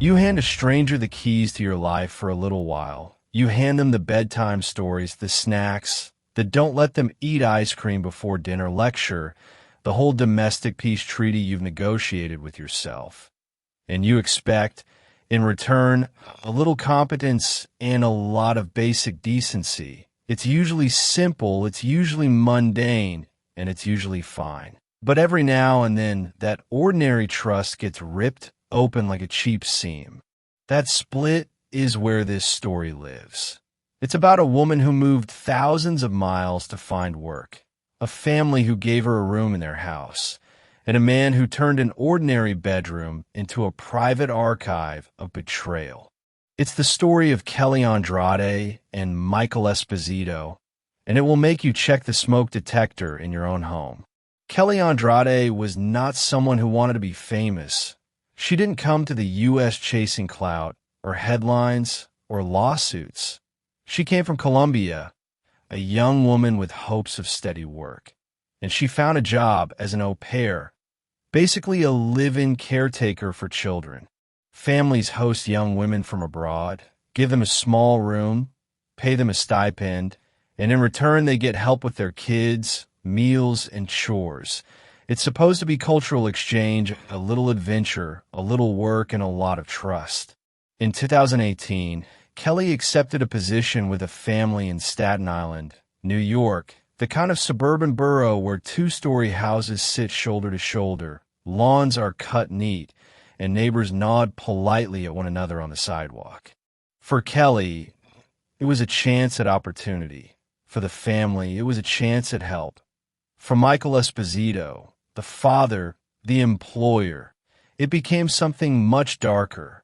You hand a stranger the keys to your life for a little while. You hand them the bedtime stories, the snacks, the don't let them eat ice cream before dinner lecture, the whole domestic peace treaty you've negotiated with yourself. And you expect, in return, a little competence and a lot of basic decency. It's usually simple, it's usually mundane, and it's usually fine. But every now and then, that ordinary trust gets ripped open like a cheap seam. That split is where this story lives. It's about a woman who moved thousands of miles to find work, a family who gave her a room in their house, and a man who turned an ordinary bedroom into a private archive of betrayal. It's the story of Kelly Andrade and Michael Esposito, and it will make you check the smoke detector in your own home. Kelly Andrade was not someone who wanted to be famous. She didn't come to the U.S. chasing clout, or headlines, or lawsuits. She came from Colombia, a young woman with hopes of steady work. And she found a job as an au pair, basically a live-in caretaker for children. Families host young women from abroad, give them a small room, pay them a stipend, and in return they get help with their kids, meals, and chores. It's supposed to be cultural exchange, a little adventure, a little work, and a lot of trust. In 2018, Kelly accepted a position with a family in Staten Island, New York, the kind of suburban borough where two-story houses sit shoulder to shoulder, lawns are cut neat, and neighbors nod politely at one another on the sidewalk. For Kelly, it was a chance at opportunity. For the family, it was a chance at help. For Michael Esposito, the father, the employer, it became something much darker.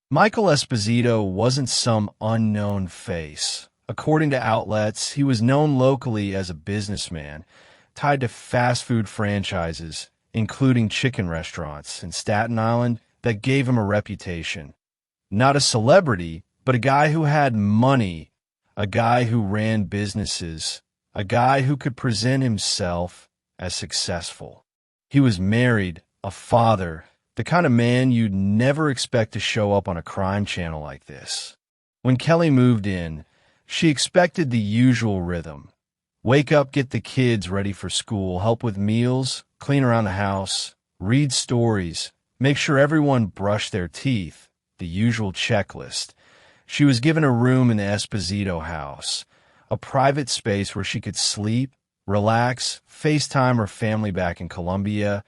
Michael Esposito wasn't some unknown face. According to outlets, he was known locally as a businessman, tied to fast food franchises, including chicken restaurants in Staten Island, that gave him a reputation. Not a celebrity, but a guy who had money, a guy who ran businesses, a guy who could present himself as successful. He was married, a father, the kind of man you'd never expect to show up on a crime channel like this. When Kelly moved in, she expected the usual rhythm. Wake up, get the kids ready for school, help with meals, clean around the house, read stories, make sure everyone brushed their teeth, the usual checklist. She was given a room in the Esposito house, a private space where she could sleep, relax, FaceTime her family back in Colombia,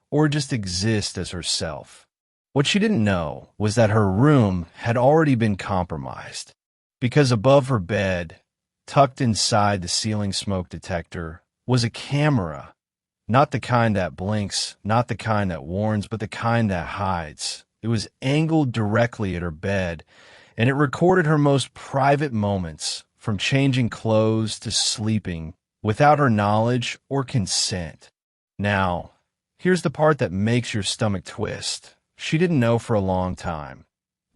or just exist as herself. What she didn't know was that her room had already been compromised, because above her bed, tucked inside the ceiling smoke detector, was a camera. Not the kind that blinks, not the kind that warns, but the kind that hides. It was angled directly at her bed, and it recorded her most private moments, from changing clothes to sleeping, without her knowledge or consent. Now, here's the part that makes your stomach twist. She didn't know for a long time.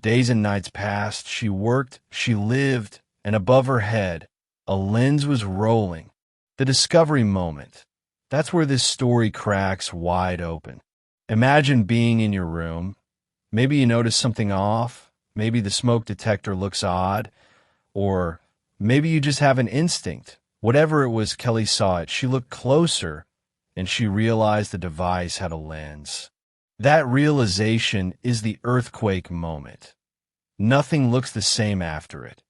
Days and nights passed, she worked, she lived, and above her head, a lens was rolling. The discovery moment. That's where this story cracks wide open. Imagine being in your room. Maybe you notice something off. Maybe the smoke detector looks odd. Or maybe you just have an instinct. Whatever it was, Kelly saw it. She looked closer, and she realized the device had a lens. That realization is the earthquake moment. Nothing looks the same after it.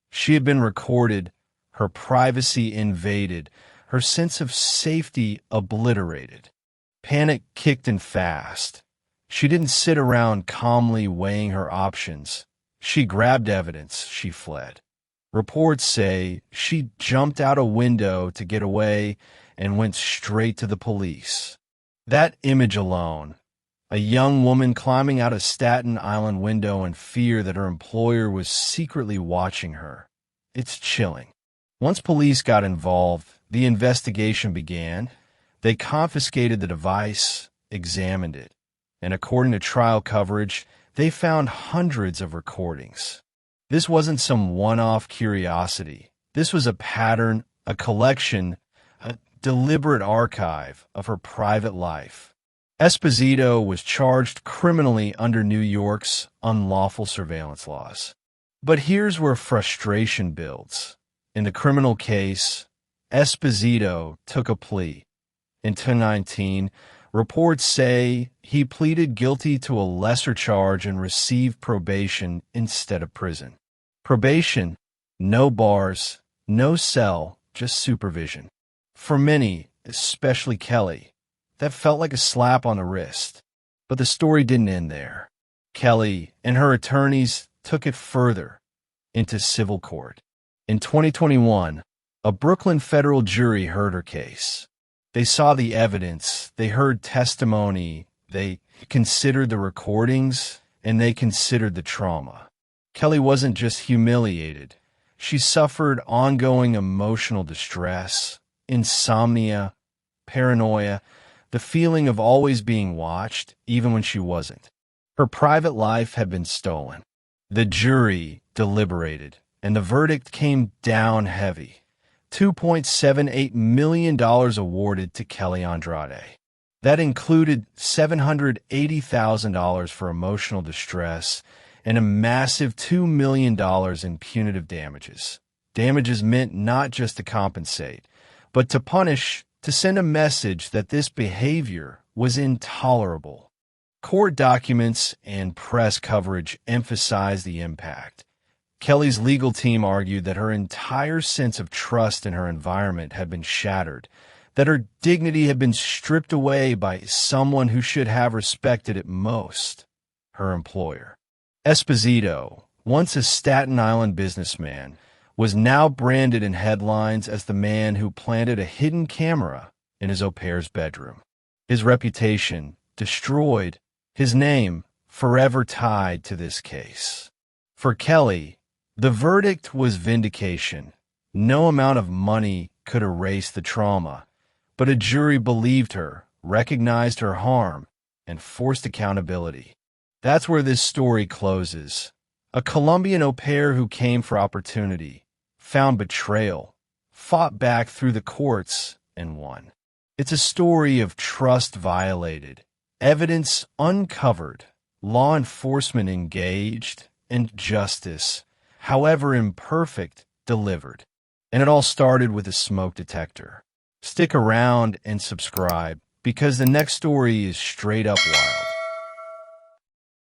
She had been recorded, her privacy invaded, her sense of safety obliterated. Panic kicked in fast. She didn't sit around calmly weighing her options. She grabbed evidence, she fled. Reports say she jumped out a window to get away and went straight to the police. That image alone, a young woman climbing out a Staten Island window in fear that her employer was secretly watching her, it's chilling. Once police got involved, the investigation began. They confiscated the device, examined it, and according to trial coverage, they found hundreds of recordings. This wasn't some one-off curiosity. This was a pattern, a collection, a deliberate archive of her private life. Esposito was charged criminally under New York's unlawful surveillance laws. But here's where frustration builds. In the criminal case, Esposito took a plea. In 2019, reports say he pleaded guilty to a lesser charge and received probation instead of prison. Probation, no bars, no cell, just supervision. For many, especially Kelly, that felt like a slap on the wrist. But the story didn't end there. Kelly and her attorneys took it further into civil court. In 2021, a Brooklyn federal jury heard her case. They saw the evidence, they heard testimony, they considered the recordings, and they considered the trauma. Kelly wasn't just humiliated. She suffered ongoing emotional distress, insomnia, paranoia, the feeling of always being watched, even when she wasn't. Her private life had been stolen. The jury deliberated, and the verdict came down heavy. $2.78 million awarded to Kelly Andrade. That included $780,000 for emotional distress and a massive $2 million in punitive damages. Damages meant not just to compensate, but to punish, to send a message that this behavior was intolerable. Court documents and press coverage emphasized the impact. Kelly's legal team argued that her entire sense of trust in her environment had been shattered, that her dignity had been stripped away by someone who should have respected it most, her employer. Esposito, once a Staten Island businessman, was now branded in headlines as the man who planted a hidden camera in his au pair's bedroom. His reputation destroyed, his name forever tied to this case. For Kelly, the verdict was vindication. No amount of money could erase the trauma, but a jury believed her, recognized her harm, and forced accountability. That's where this story closes. A Colombian au pair who came for opportunity, found betrayal, fought back through the courts, and won. It's a story of trust violated, evidence uncovered, law enforcement engaged, and justice, however imperfect, delivered. And it all started with a smoke detector. Stick around and subscribe, because the next story is straight up wild.